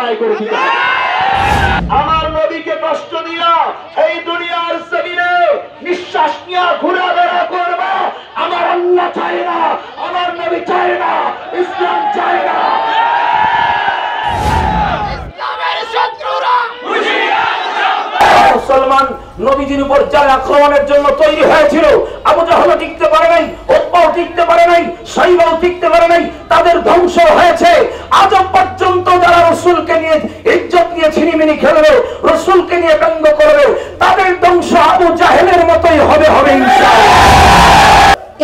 আদায় করে দিতে হবে। আমার নবীকে কষ্ট দিয়া এই দুনিয়ার জমিনে নিঃশ্বাস নিয়ে ঘোরাফেরা করবা, আমার আল্লাহ চায় না, আমার নবী চায় না, ইসলাম চায় না। মুসলমান নবীজির উপর যারা আক্রমণের জন্য তৈরি হয়েছিল, আবু জাহলও টিকতে পারে নাই, উতবাও টিকতে পারে নাই, সাইবাও টিকতে পারে নাই, তাদের ধ্বংস হয়েছে। আজ পর্যন্ত যারা রাসূলকে নিয়ে ইজ্জত নিয়ে ছিনিমিনি খেলবে, রাসূলকে নিয়ে ব্যঙ্গ করবে, তাদের ধ্বংস আবু জাহেলের মতোই হবে ইনশাআল্লাহ।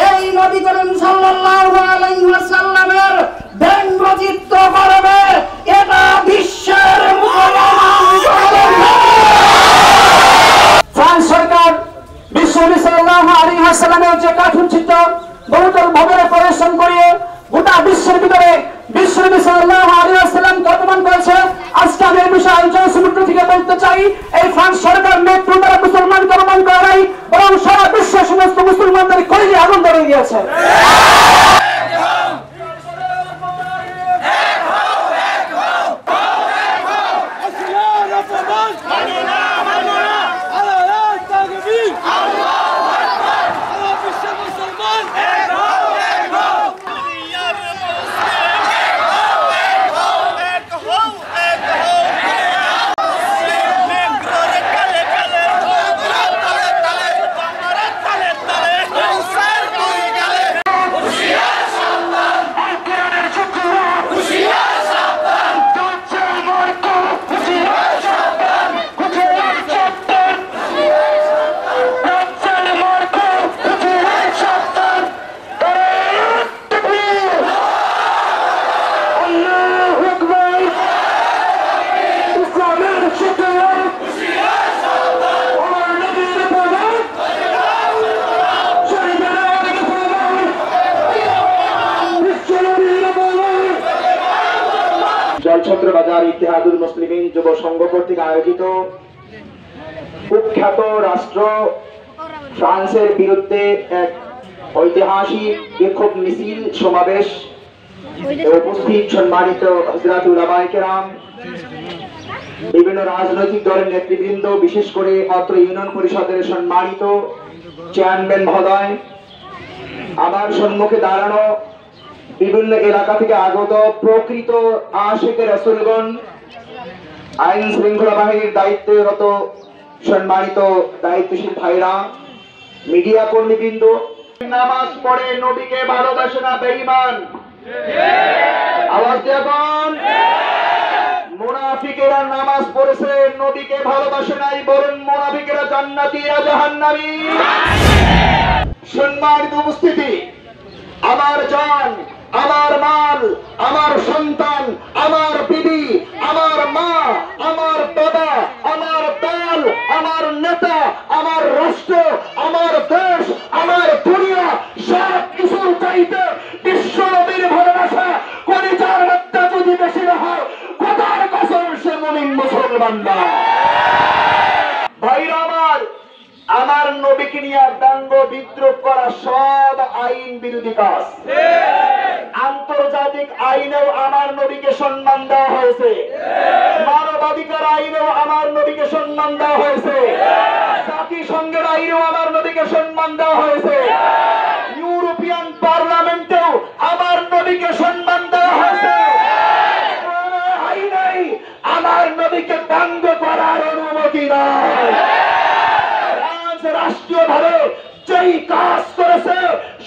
এই নবী করিম সাল্লাল্লাহু আলাইহি ওয়াসাল্লামের ব্যঙ্গচিত্র করবে, এটা বিশ্বের ফ্রান্স সরকার বিশ্বনবী সাল্লাল্লাহু আলাইহি ওয়াসাল্লামের যে কার্টুন চিত্র বহুতল ভাবে পরিবেশন করিয়ে গোটা বিশ্বের ভিতরে বিশ্বনবী সাল্লাল্লাহু আলাইহি ওয়াসাল্লামকে অপমান করেছে। আজকে আমি এই বিষয়ে জনসমুদ্র থেকে বলতে চাই, এই ফ্রান্স সরকার মেট্রো দ্বারা মুসলমানকে অপমান করে নাই, বরং সারা বিশ্বের সমস্ত মুসলমানদের কলিজে আগুন ধরিয়ে দিয়েছে। জলছত্র বাজার ইত্তেহাদুল মুসলিমিন যুব সংঘ কর্তৃক আয়োজিত কুখ্যাত রাষ্ট্র ফ্রান্সের বিরুদ্ধে এক ঐতিহাসিক বিক্ষোভ মিছিল সমাবেশ উপস্থিত সম্মানিত হযরত উলামায়ে কেরাম, বিভিন্ন রাজনৈতিক দলের নেতৃবৃন্দ, বিশেষ করে অত্র ইউনিয়ন পরিষদের সম্মানিত চেয়ারম্যান মহোদয়, আমার সম্মুখে দাঁড়ানো বিভিন্ন এলাকা থেকে আগত প্রকৃত আশিকে রাসূলগণ, আইন শৃঙ্খলা বাহিনীর দায়িত্বরত সম্মানিত দায়িত্বশীল ভাইরা, মিডিয়া কর্মীবৃন্দ, নামাজ পড়ে নবীকে ভালোবাসে না বেঈমান, আওয়াজ দিয়ে বল। মুনাফিকেরা নামাজ পড়েছে, নবীকে ভালোবাসে নাই, বরং মুনাফিকেরা জান্নাতি আর জাহান্নামী। সম্মানিত উপস্থিতি, আমার জান, আমার মাল, আমার সন্তান, আমার বিবি, আমার মা, আমার বাবা, আমার দল, আমার নেতা, আমার রাষ্ট্র, আমার দেশ, আমার দুনিয়া, সব কিছুর চাইতে বিশ্ব নবীর ভালোবাসা কলিজার মধ্যে যদি বেশি না হয়, খোদার কসম সে মুমিন মুসলমান না। ভাইরা আমার নবীকে নিয়ে ব্যঙ্গ বিদ্রুপ করা সব আইন বিরোধী কাজ। আন্তর্জাতিক আইনেও আমার নবীকে সম্মান দেওয়া হয়েছে, মানবাধিকার আইনেও আমার নবীকে সম্মান দেওয়া হয়েছে, জাতিসংঘের আইনেও আমার নবীকে সম্মান দেওয়া হয়েছে, ইউরোপিয়ান পার্লামেন্টেও আমার নবীকে সম্মান দেওয়া হয়েছে। আইনেই আমার নবীকে ব্যঙ্গ করার অনুমতি নাই। রাষ্ট্রীয়ভাবে যেই কাজ করেছে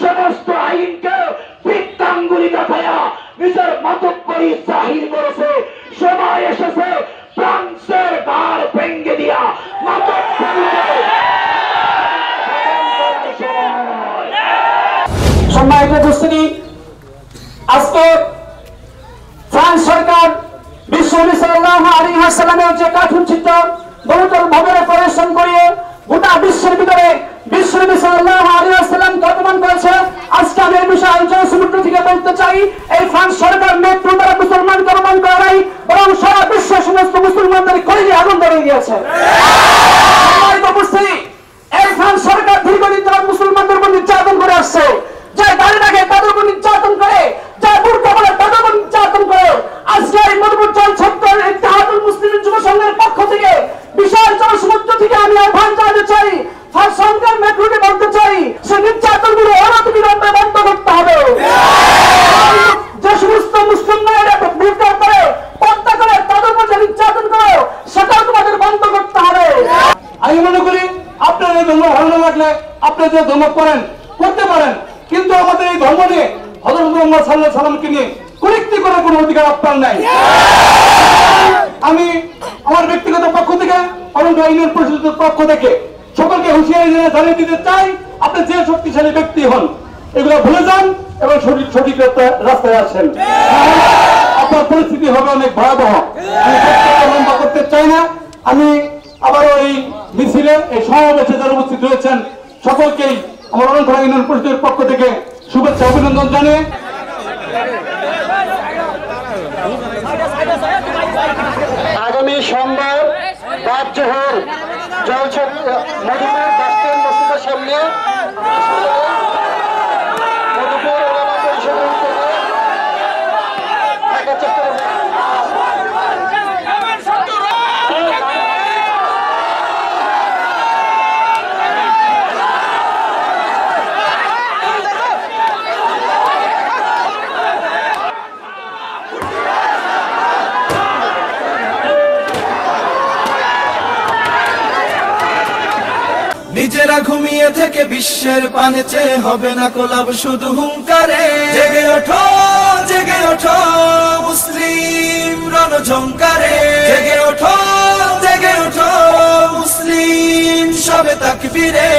সমস্ত আইনকে বৃত্তাঙ্গুলি দেখায়া নিজের মাতব্বরি জাহির করেছে। সময় এসেছে ফ্রান্সের গাড় ভেঙে দিয়া সম্মানিত উপস্থিতি, আজকে ফ্রান্স সরকার বিশ্বনবী সাল্লাল্লাহু আলাইহি ওয়াসাল্লামের যে কার্টুন চিত্র বহুতল ভাবে পরিবেশন করিয়ে গোটা বিশ্বের ভিতরে বিশ্বনবী সাল্লাল্লাহু আলাইহি ওয়াসাল্লামকে অপমান করেছে। আজকে আমি এই বিষয়ে জনসমুদ্র থেকে বলতে চাই, এই ফ্রান্স সরকার মেট্রো দ্বারা মুসলমানকে অপমান করে নাই, বরং সারা বিশ্বের সমস্ত মুসলমানদের কলিজে আগুন ধরিয়ে দিয়েছে। এই ফ্রান্স সরকার দীর্ঘদিন ধরে মুসলমানদের উপর নির্যাতন করে আসছে, যে গাড়ি রাখে তাদের উপর নির্যাতন করে, যে বুরকা বলে তাদের উপর নির্যাতন করে। আজকে এই মধুপুর জলছত্রের যে ধর্ম করেন করতে পারেন, কিন্তু আমাদের এই ধর্ম নিয়ে হযরত মুহাম্মদ সাল্লাল্লাহু আলাইহি সাল্লামকে নিয়ে কুরুক্তি করার কোনো অধিকার আপনার নাই। আমি আমার ব্যক্তিগত পক্ষ থেকে অনন্ত ইউনিয়ন পরিষদের পক্ষ থেকে সকলকে হুঁশিয়ারি জানিয়ে দিতে চাই, আপনি যে শক্তিশালী ব্যক্তি হন এগুলো ভুলে যান এবং সঠিক রাস্তায় আসেন, আপনার পরিস্থিতি হবে অনেক ভয়াবহ। আমি লম্বা করতে চাই না। আমি আবারও এই মিছিলে এই সমাবেশে যারা উপস্থিত রয়েছেন সকলকেই আমার অনন্ত ইউনিয়ন পরিষদের পক্ষ থেকে শুভেচ্ছা অভিনন্দন জানিয়ে আগামী সোমবার বাদ জোহর জলছবি মধুপুর বাসস্ট্যান্ড মসজিদের সামনে মধুপুর ওলামা পরিষদের উদ্যোগে থাকার চেষ্টা করব। নিজেরা ঘুমিয়ে থেকে বিশ্বের পানে চেয়ে হবে না কোলাব শুধু হুঙ্কারে। জেগে ওঠো মুসলিম রণঝঙ্কারে। জেগে ওঠো মুসলিম সবে তাকবীরে।